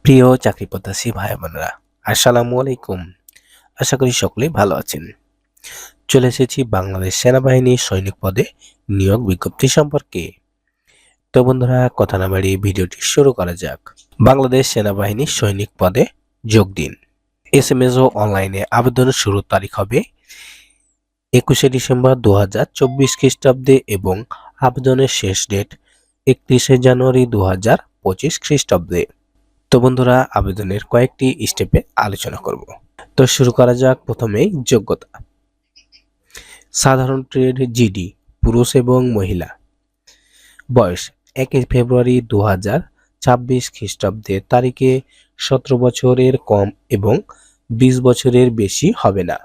প্রিয় চাকরি প্রত্যাশী ভাই বোনেরা, আসসালামু আলাইকুম। আশা করি সকলেই ভালো আছেন। চলে এসেছি বাংলাদেশ সেনাবাহিনীর সৈনিক পদে নিয়োগ বিজ্ঞপ্তি সম্পর্কে। তো বন্ধুরা, কথা না বাড়িয়ে ভিডিওটি শুরু করা যাক। বাংলাদেশ সেনাবাহিনীর সৈনিক পদে যোগ দিন। SMS ও অনলাইনে আবেদনের শুরুর তারিখ হবে 21শে ডিসেম্বর 2024 খ্রিস্টাব্দে এবং আবেদনের শেষ ডেট 31শে জানুয়ারি 2025 খ্রিস্টাব্দে। তো বন্ধুরা, আবেদনের কয়েকটি স্টেপে আলোচনা করব। তো শুরু করা যাক। প্রথমেই যোগ্যতা। সাধারণ ট্রেড জিডি, পুরুষ এবং মহিলা। বয়স 1 ফেব্রুয়ারি 2026 খ্রিস্টাব্দের তারিখে 17 বছরের কম এবং 20 বছরের বেশি হবে না।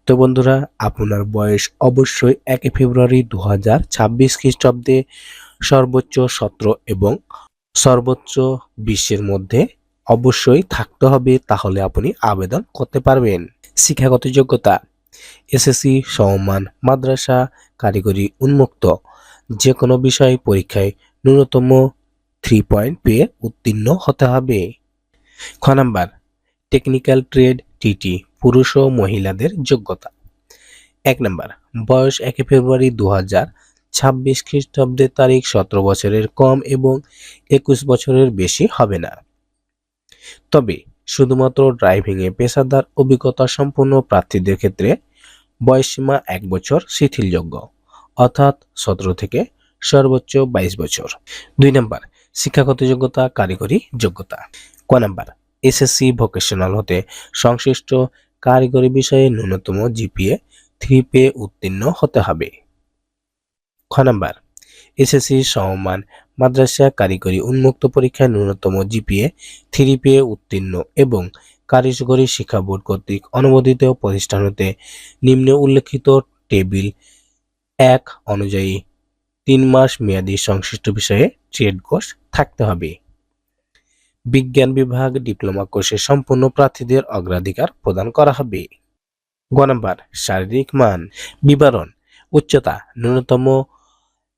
তো বন্ধুরা, আপনার বয়স অবশ্যই 1 ফেব্রুয়ারি 2026 খ্রিস্টাব্দে সর্বোচ্চ 17 এবং সর্বোচ্চ 20-এর মধ্যে অবশ্যই থাকতে হবে, তাহলে আপনি আবেদন করতে পারবেন। শিক্ষাগত যোগ্যতা। এসএসসি সমমান মাদ্রাসা কারিগরি উন্মুক্ত যে কোনো বিষয় পরীক্ষায় ন্যূনতম 3 পয়েন্ট পেয়ে উত্তীর্ণ হতে হবে। খ নাম্বার, টেকনিক্যাল ট্রেড টিটি, পুরুষ ও মহিলাদের যোগ্যতা। 1 নাম্বার, বয়স 1 ফেব্রুয়ারি 2026 খ্রিস্টাব্দের তারিখ 17 বছরের কম এবং 21 বছরের বেশি হবে না। তবে শুধুমাত্র ড্রাইভিংয়ে পেশাদার অভিজ্ঞতা সম্পন্ন প্রার্থীদের ক্ষেত্রে বয়সসীমা 1 বছর শিথিলযোগ্য, অর্থাৎ 17 থেকে সর্বোচ্চ 22 বছর। 2 নাম্বার, শিক্ষাগত যোগ্যতা কারিগরি যোগ্যতা। ক নাম্বার, এসএসসি ভোকেশনাল হতে সংশ্লিষ্ট কারিগরি বিষয়ে ন্যূনতম জিপিএ 3 পেয়ে উত্তীর্ণ হতে হবে। খ নাম্বার, এসএসসি সমমান মাদ্রাসা কারিগরি উন্মুক্ত পরীক্ষায় ন্যূনতম জিপিএ 3 পেয়ে উত্তীর্ণ এবং কারিগরি শিক্ষা বোর্ড কর্তৃক অনুমোদিত প্রতিষ্ঠান হতে নিম্নে উল্লেখিত টেবিল 1 অনুযায়ী 3 মাস মেয়াদী সংশ্লিষ্ট বিষয়ে ট্রেড কোর্স থাকতে হবে। বিজ্ঞান বিভাগ ডিপ্লোমা কোর্সে সম্পূর্ণ প্রার্থীদের অগ্রাধিকার প্রদান করা হবে। গ নাম্বার, শারীরিক মান। বিবরণ। উচ্চতা ন্যূনতম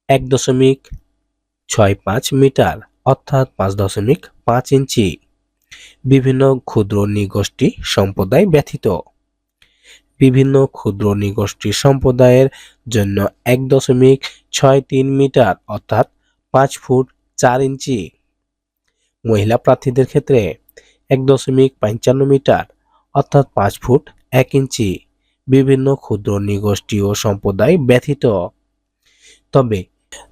1.65 মিটার, অর্থাৎ 5.5 ইঞ্চি, বিভিন্ন ক্ষুদ্র নৃগোষ্ঠী সম্প্রদায় ব্যতীত। বিভিন্ন ক্ষুদ্র নৃগোষ্ঠী সম্প্রদায়ের জন্য 1.63 মিটার, অর্থাৎ 5 ফুট 4 ইঞ্চি। মহিলা প্রার্থীদের ক্ষেত্রে 1.55 মিটার, অর্থাৎ 5 ফুট 1 ইঞ্চি, বিভিন্ন ক্ষুদ্র নৃগোষ্ঠী ও সম্প্রদায় ব্যতীত। তবে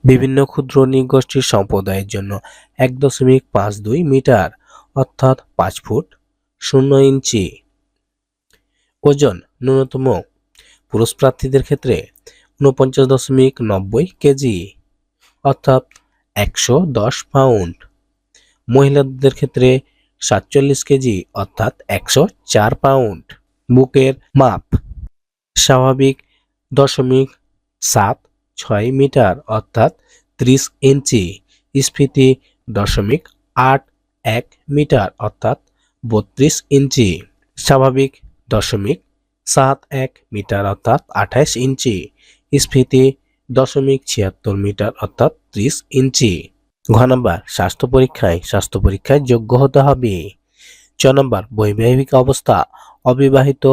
বিভিন্ন ক্ষুদ্র নৃগোষ্ঠীর সম্প্রদায়ের জন্য 1.52 মিটার, অর্থাৎ 5 ফুট 0 ইঞ্চি। ওজন ন্যূনতম পুরুষ প্রার্থীদের ক্ষেত্রে 49.90 কেজি, অর্থাৎ 110 পাউন্ড। মহিলাদের ক্ষেত্রে 47 কেজি, অর্থাৎ 104 পাউন্ড। বুকের মাপ স্বাভাবিক 0.76 মিটার, অর্থাৎ 30 ইঞ্চি। স্ফীতি 0.81 মিটার, অর্থাৎ 32 ইঞ্চি। স্বাভাবিক 0.71 মিটার, অর্থাৎ 28 ইঞ্চি। স্ফীতি 0.76 মিটার, অর্থাৎ 30 ইঞ্চি। ঘ নাম্বার, স্বাস্থ্য পরীক্ষায় যোগ্য হতে হবে। চ নাম্বার, বৈবাহিক অবস্থা অবিবাহিত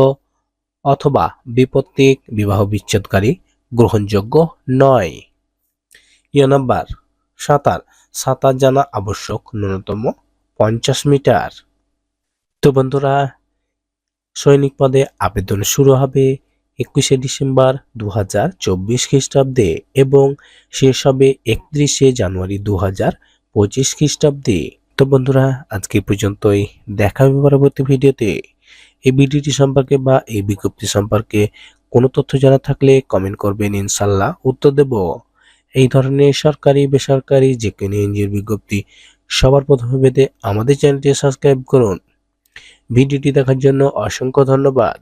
অথবা বিপত্তিক বিবাহ বিচ্ছেদকারী গ্রহণযোগ্য নয়। ই নাম্বার, সাঁতার জানা আবশ্যক, ন্যূনতম 50 মিটার। তো বন্ধুরা, সৈনিক পদে আবেদন শুরু হবে 21শে ডিসেম্বর 2024 খ্রিস্টাব্দে এবং শেষ হবে 31শে জানুয়ারি 2025 খ্রিস্টাব্দে। তো বন্ধুরা, আজকে পর্যন্তই। দেখা হবে পরবর্তী ভিডিওতে। এই ভিডিওটি সম্পর্কে বা এই বিজ্ঞপ্তি সম্পর্কে কোনো তথ্য জানা থাকলে কমেন্ট করবেন, ইনশাল্লাহ উত্তর দেব। এই ধরনের সরকারি বেসরকারি যে কোনো এনজিওর বিজ্ঞপ্তি সবার প্রথমে পেতে আমাদের চ্যানেলটি সাবস্ক্রাইব করুন। ভিডিওটি দেখার জন্য অসংখ্য ধন্যবাদ।